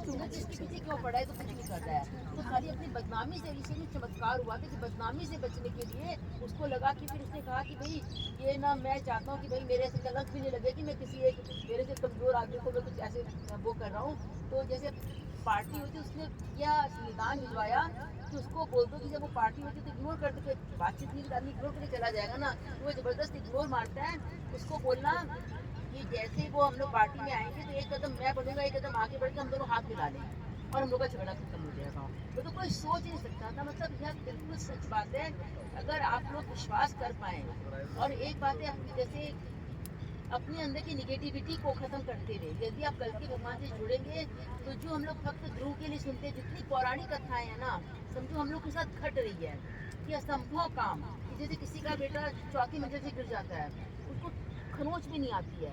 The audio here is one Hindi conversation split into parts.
पूछूंगा कि इसके पीछे क्यों पड़ा है, तो कुछ नहीं कर रहा है। तो खाली अपनी बदनामी से इसे भी चमत्कार हुआ था कि बदनामी से बचने के लिए उसको लगा कि फिर उसने कहा कि भाई ये ना मैं चाहता हूँ कि भाई मेरे से कलंक भी नहीं लगे कि मैं किसी एक मेरे से कमज़ोर आदमी को मैं कुछ ऐसे वो कर रहा हूँ। तो जैसे पार्टी होती उसने क्या निदान भिजवाया कि उसको बोल दो कि जब वो पार्टी होती है तो इग्नोर कर दो, बातचीत नहीं आदमी इग्नोर करके चला जाएगा ना, तो वो ज़बरदस्त इग्नोर मारता है। उसको बोलना कि जैसे वो हम लोग पार्टी में आएंगे तो एक कदम मैं बढ़ूंगा, एक कदम आगे बढ़ के हम दोनों हाथ मिला लेंगे और हम लोग का झगड़ा खत्म हो जाएगा। वो तो कोई सोच नहीं सकता था। मतलब यह बिल्कुल सच बात है अगर आप लोग विश्वास कर पाए। और एक बात है जैसे अपने अंदर की निगेटिविटी को खत्म करते रहे, यदि आप कल के भगवान से जुड़ेंगे तो जो हम लोग भक्त ध्रुव के लिए सुनते हैं जितनी पौराणिक कथाएं हैं ना, समझो हम लोग के साथ घट रही है कि असंभव काम कि जैसे किसी का बेटा चौथी मंजिल से गिर जाता है उसको खरोंच भी नहीं आती है,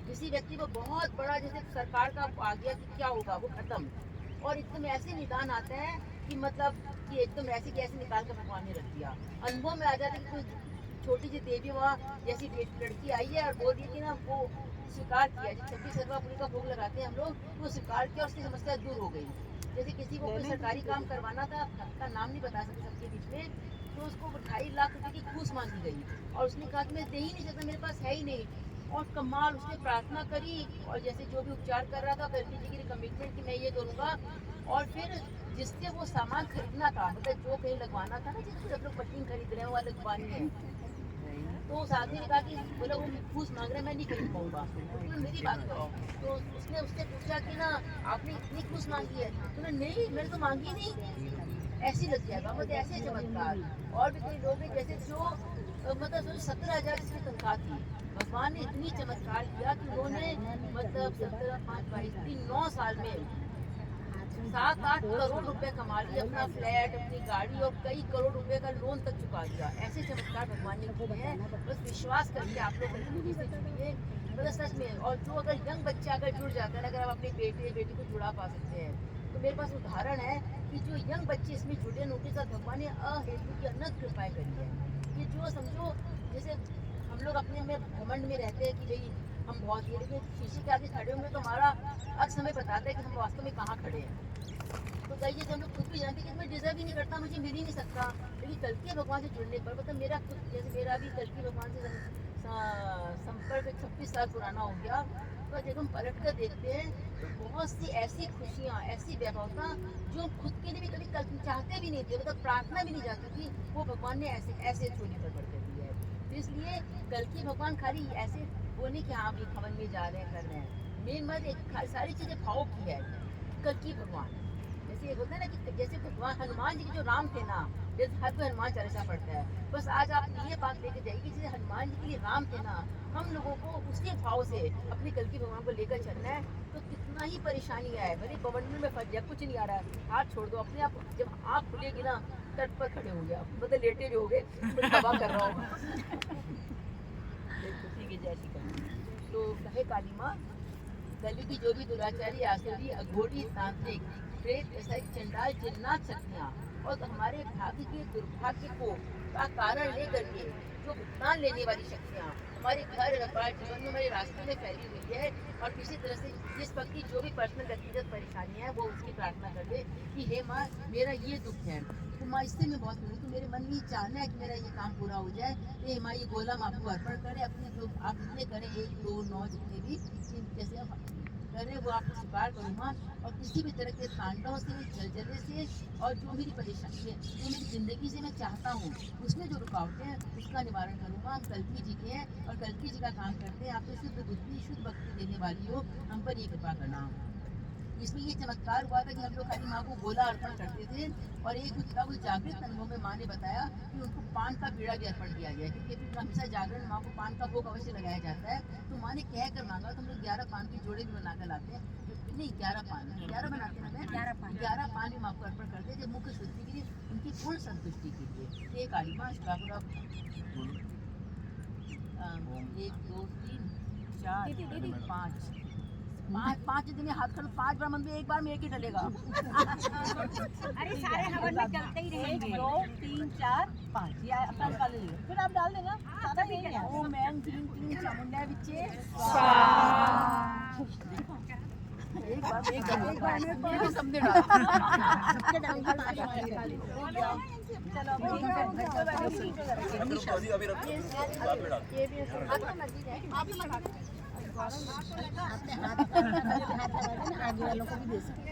किसी व्यक्ति को बहुत बड़ा जैसे सरकार का आ गया कि क्या होगा वो खत्म, और एकदम ऐसे निदान आता है कि मतलब कि एकदम ऐसे कैसे निकाल कर भगवान ने रख दिया। अनुभव में आ जाता है कि कोई छोटी सी देवी वहाँ जैसी लड़की आई है और बोल रही है कि ना वो स्वीकार किया, जब 26 पूरी का भोग लगाते हैं हम लोग तो वो स्वीकार किया और उसकी समस्या दूर हो गई। जैसे किसी को कोई सरकारी काम करवाना था, का नाम नहीं बता सकते सबके बीच में, तो उसको 2.5 लाख रुपए की घूस मांगी गई और उसने कहा कि मैं दे ही नहीं सकता, मेरे पास है ही नहीं। और कमाल उसने प्रार्थना करी और जैसे जो भी उपचार कर रहा था कल्की जी की कमिटमेंट कि मैं ये करूँगा। और फिर जिससे वो सामान खरीदना था, मतलब जो कहीं लगवाना था ना, जिससे सब लोग मशीन खरीद रहे हैं वो लगवानी है, तो उस आदमी ने कहा कि बोला वो घूस मांग रहे हैं मैं नहीं खरीद पाऊंगा, तो मेरी बात करो। तो उसने उससे पूछा कि ना आपने इतनी घूस मांगी है, तो नहीं मैंने तो मांगी नहीं, ऐसी लग जाएगा। मतलब ऐसे चमत्कार। और भी कई लोग हैं जैसे जो मतलब 17,000 इसकी तनख्वाह थी, भगवान ने इतनी चमत्कार किया कि उन्होंने मतलब 17 5 22 9 साल में 7-8 करोड़ रुपए कमा लिए, अपना फ्लैट अपनी गाड़ी और कई करोड़ रुपए का लोन तक चुका दिया। ऐसे चमत्कार भगवान ने किए हैं। बस विश्वास करके आप लोग कल्की से जुड़िए, मतलब सच में। और जो अगर यंग बच्चा अगर जुड़ जाता है, अगर आप अपने बेटे बेटी को जुड़ा पा सकते हैं, तो मेरे पास उदाहरण है कि जो यंग बच्चे इसमें जुड़े हैं उनके साथ भगवान ने अहेतु की अनंत कृपाएं करी है कि जो समझो जैसे हम लोग अपने में घमंड में रहते हैं कि भाई हम बहुत ये, लेकिन शीशे के आगे खड़े होंगे तो हमारा अक्स हमें बताता है कि हम वास्तव में कहाँ खड़े हैं। तो कई चीज़ हम लोग खुद भी जानते हैं कि मैं डिजर्व ही नहीं करता, मुझे मिल ही नहीं सकता, लेकिन कल के भगवान से जुड़ने पर मतलब मेरा खुद जैसे मेरा भी कल के भगवान से संपर्क 26 साल पुराना हो गया। तो जब हम पलट कर देखते हैं तो बहुत सी ऐसी खुशियाँ ऐसी वैभवता जो हम खुद के लिए भी कभी चाहते भी नहीं थे, मतलब प्रार्थना भी नहीं जाती थी, वो भगवान ने ऐसे ऐसे छोटी पर बढ़ कर दी है। तो इसलिए कल के भगवान खाली ऐसे बोले कि हाँ भी खवन में जा रहे हैं कर रहे हैं, मेन बात एक सारी चीज़ें भाव की है। कल की भगवान जैसे ये होता है ना कि जैसे भगवान हनुमान जी के जो राम थे ना, जैसे हर कोई हनुमान चालीसा पढ़ता है, बस आज आप ये बात लेके जाइए जैसे हनुमान जी के लिए राम थे ना, हम लोगों को उसी भाव से अपने कल की भगवान को लेकर चलना है। तो कितना ही परेशानी आए, भले बवंडर में फंस जाए, कुछ नहीं आ रहा है, हाथ छोड़ दो अपने आप, जब आँख खुलेगी ना तट पर खड़े हो गए, मतलब लेटे जो हो गए दवा कर रहा होगा खुशी की जैसी कही। तो कहे काली माँ कली की जो भी दुराचारी आसुरी अघोरी तांत्रिक प्रेत ऐसा चंडाल जिन्नात शक्तियाँ और तो हमारे भाग्य के दुर्भाग्य को का कारण लेकर के जो भुगतान लेने वाली शक्तियाँ हमारे घर व्यापार जीवन में हमारे रास्ते में फैली हुई है, और किसी तरह से जिस वक्त की जो भी पर्सनल व्यक्तिगत परेशानी है वो उसकी प्रार्थना कर ले कि हे माँ मेरा ये दुख है, तो माँ इससे मैं बहुत खुश हूँ, तो मेरे मन में ये चाहना है कि मेरा ये काम पूरा हो जाए, तो हे माँ ये गोला माँ आपको अर्पण करें, अपने जो आप जितने करें 1 2 9 जितने भी जैसे करें वो आपको स्वीकार करूँ माँ। और किसी भी तरह के तांडव से जलजले से और जो मेरी परेशानी है जो मेरी ज़िंदगी से मैं चाहता हूँ उसमें जो रुकावटें हैं उसका निवारण करूँ माँ। हम कल्की जी के हैं और कल्की जी का काम करते हैं, आप तो शुद्ध बुद्धि शुद्ध भक्ति देने वाली हो, हम पर ये कृपा करना। इसमें ये चमत्कार हुआ था कि हम लोग खाली माँ को गोला अर्पण करते थे, और एक था वो जागृत अनुभव में माँ ने बताया कि उनको पान का बीड़ा भी अर्पण किया गया, क्योंकि फिर हमेशा जागरण माँ को पान का भोग अवश्य लगाया जाता है। तो माँ ने कह कर मांगा तो हम लोग 11 पान के जोड़े भी बना कर लाते हैं, नहीं 11 पान 11 बनाते हैं ना, 11 पान भी माँ को अर्पण करते हैं जब मुख्य शुद्धि के लिए, उनकी पूर्ण संतुष्टि के लिए। तो एक काली माँ 1 2 3 4 5 दिन में हाथ खड़े 5 बार मंदिर एक बार में एक ही डलेगा अरे सारे हवन में चलते ही रहेंगे। 1 2 3 4 5 ये अपना निकाल लीजिए, फिर आप डाल देना सादा नहीं है। ओम ऐं ह्रीं क्लीं चामुंडाय विच्चे स्वाहा। ये समझे डाल सबके ये भी आपकी मर्जी है आप लगा दो आगे वालों को भी दे सकते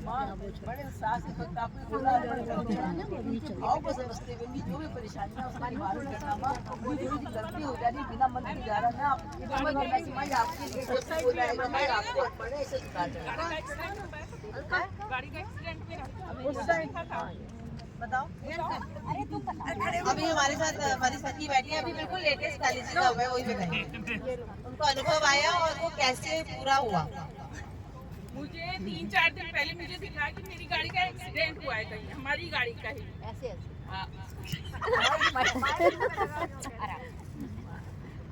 बड़े सास आपने बोला आओ बस बसते हुए जो भी परेशानी है उसका निवारण करना माँ गलती हो जाती बिना मन की जा रहा ना आपके लिए सबसे बोला है मैं आपको बड़े ऐसे गाड़ी का एक्सीडेंट में उस टाइम बताओ अभी हमारे साथ हमारी सखी बैठी है, अभी बिल्कुल लेटेस्ट कॉलेज का हुआ है, वही बताएंगे उनको अनुभव आया और वो कैसे पूरा हुआ। मुझे 3-4 दिन पहले मुझे दिखा कि मेरी गाड़ी का एक्सीडेंट हुआ है कहीं, हमारी गाड़ी का ही। ऐसे हाँ।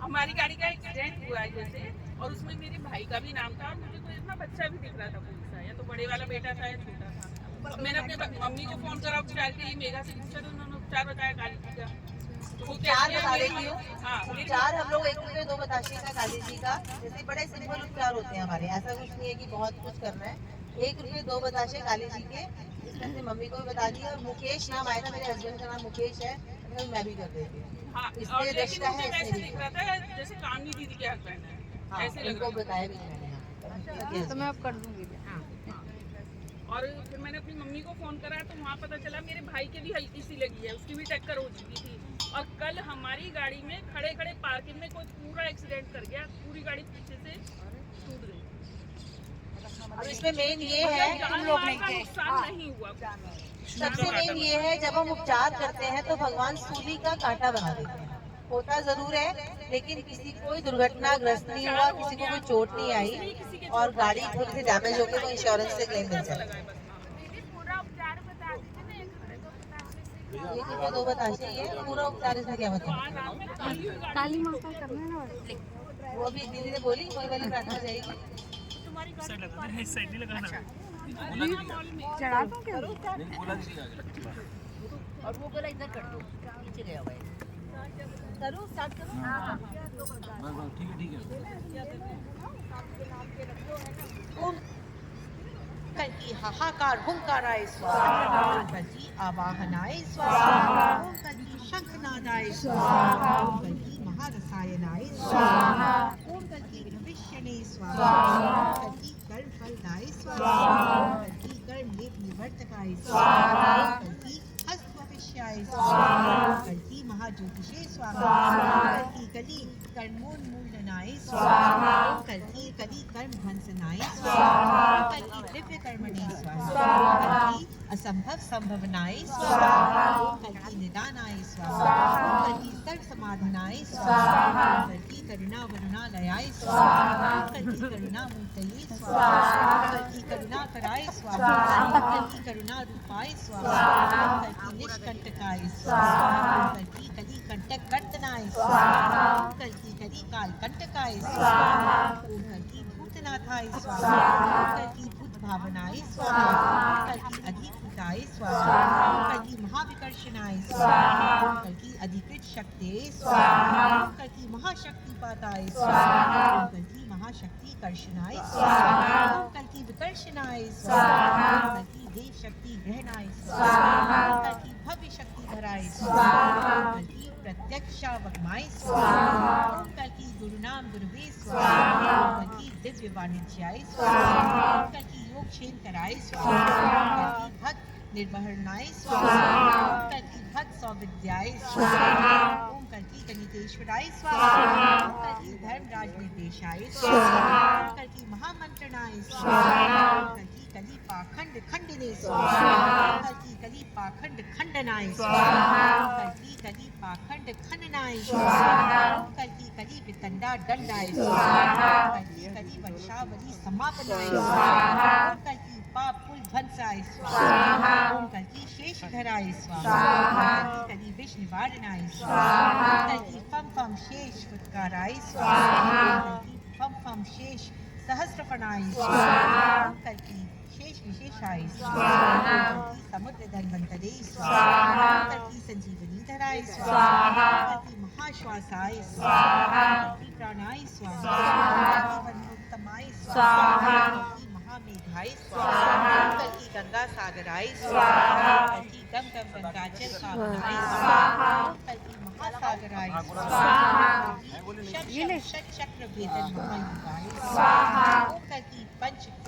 हमारी गाड़ी का एक्सीडेंट हुआ है जैसे, और उसमें मेरे भाई का भी नाम था और मुझे कोई इतना बच्चा भी दिख रहा था कोई सा, या तो बड़े वाला बेटा था या छोटा था। मैंने अपने मम्मी को फोन करा उपचार के लिए, मेगा से पूछा तो उन्होंने उपचार बताया काली जी का। तो वो उपचार बता देती हूँ। हाँ, उपचार हम लोग 1 रुपये 2 बताशे का काली जी का, जैसे बड़े सिंपल उपचार होते हैं हमारे, ऐसा कुछ नहीं है कि बहुत कुछ करना है। 1 रुपये 2 बताशे काली जी के, जिसमें अपनी मम्मी को भी बता दिया। और मुकेश नाम आया था, मेरे हस्बैंड का नाम मुकेश है, मैं भी कर देती हूँ। हाँ, इसमें और लेकिन रिश्ता मुझे है, वैसे इसमें दिख रहा था जैसे कामनी दीदी के हस्बैंड है, हाँ, ऐसे लग उनको रहा था। बताया भी मैंने। तो मैं अब कर दूंगी और फिर मैंने अपनी मम्मी को फोन करा तो वहाँ पता चला मेरे भाई के भी हल्की सी लगी है, उसकी भी टक्कर हो चुकी थी। और कल हमारी गाड़ी में खड़े खड़े पार्किंग में कोई पूरा एक्सीडेंट कर गया, पूरी गाड़ी पीछे से टूट गई। अब इसमें मेन ये है, तुम लोग नुकसान नहीं हुआ। सबसे मेन ये है, जब हम उपचार करते हैं तो भगवान सूली का कांटा बना देते हैं। होता जरूर है, लेकिन किसी कोई दुर्घटनाग्रस्त नहीं हुआ, किसी को कोई चोट नहीं आई, और गाड़ी थोड़ी सी डैमेज हो गई तो इंश्योरेंस से क्लेम मिल जाएगा। ये कितने 2 बताशे, ये पूरा उपचार इसमें क्या बताऊं? काली माँ का करना है ना वो अभी दीदी ने बोली कोई वाली प्रार्थना जाएगी। चढ़ा दूं क्या और वो बोला इधर कर दो, नीचे गया हुआ है। करूं स्टार्ट करूं? हाँ ठीक है ओम कल्की हाहाकार हुंकाराय स्वाहा, ओम कल्की आवाहनाय स्वाहा, ओम कल्की शंखनादाय स्वाहा, ओम कल्की महारसायनाय स्वाहा, ओम कल्की भविष्यणे स्वाहा, ओम कल्की कर्म फलदाय स्वाहा, ओम कल्की कर्म लेप निवर्तकाय स्वाहा, ओम कल्की हस्त भविष्याय स्वाहा, ओम कल्की महाज्योतिषे स्वाहा, ओम कल्की कली कर्मोन्मूलनाय स्वाहा, ओम कल्की कली कर्म ध्वंसनाय स्वाहा, ओम कल्की दिव्य कर्मणे स्वाहा, ओम कल्की असंभव संभवनाय स्वाहा, ओम कल्की निदानाय स्वाहा, ओम कल्की सर्व समाधानाय स्वाहा, ओम कल्की करुणा वरुणालयाय स्वाहा, ओम कल्की करुणामूर्तये स्वाहा, ओम कल्की करुणाकराय स्वाहा, ओम कल्की करुणा रूपाय स्वाहा, ओम कल्की निष्कंटकाय स्वाहा, ओम कल्की कली कंटक कर्तनाय स्वाहा, ओम कल्की कली काल कंटकाय स्वाहा, ओम कल्की भूतनाथाय स्वाहा, ओम कल्की भूत भावनाय स्वाहा, ओम कल्की अधिभूताय स्वाहा, ओम कल्की महाविकर्षणाय स्वाहा, ओम कल्की अधिकृत शक्तिये स्वाहा, ओम कल्की महाशक्तिपाताय स्वाहा, ओम कल्की महाशक्ति कर्षणाय स्वाहा, ओम कल्की विकर्षणाय स्वाहा, ओम कल्की देव शक्ति ग्रहणाय स्वाहा, ओम कल्की भव्य शक्ति धराय स्वाहा, ओम कल्की प्रत्यक्षावगमाय स्वाहा, ओम कल्की गुरुनाम गुरुवे स्वाहा, ओम कल्की दिव्य वाणिज्याय स्वाहा, ओम कल्की योग क्षेम कराय स्वाहा, ओम कल्की भक्त निर्वहरणाय स्वाहा, ओम कल्की भक्त सौविद्याय स्वाहा, ओम कल्की गणितेश्वराय स्वाहा, ओम कल्की धर्मराज निर्देशाय स्वाहा, ओम कल्की महामंत्रणाय स्वाहा, ओम कल्की कली पाखंड खंडने स्वाहा, ओम कल्की कली पाखंड खंडनाय स्वाहा, ओम कल्की कली पाखंड खंडनाय स्वाहा, ओम कल्की कली वितंडा दंडाय स्वाहा, ओम कल्की कली वंशावली समापनाय स्वाहा, ओम कल्की पाप कुल ध्वंसाय स्वाहा, ओम कल्की शेष धराय स्वाहा, ओम कल्की विष निवारणाय स्वाहा, ओम कल्की फम फम शेष फुत्काराय स्वाहा, ओम कल्की फम फम शेष सहस्रफणाय स्वाहा, ओम कल्की शेष विशेषाय स्वाहा, ओम कल्की समुद्र धन्वंतरे स्वाहा, ओम कल्की संजीवनी धराय स्वाहा, ओम कल्की महाश्वासाय स्वाहा, ओम कल्की प्राणाय स्वाहा, ओम कल्की वन्योत्तमाय स्वाहा, ओम कल्की महामेघाय स्वाहाय स्वाहा ओम कल्की गंगा सागराय स्वाहा ओम कल्की गम गम गंगाजल पावनाय स्वाहा ओम कल्की महासागराय स्वाहा ओम कल्की शत चक्र भेदन महायुगाय स्वाहा ओम कल्की पंच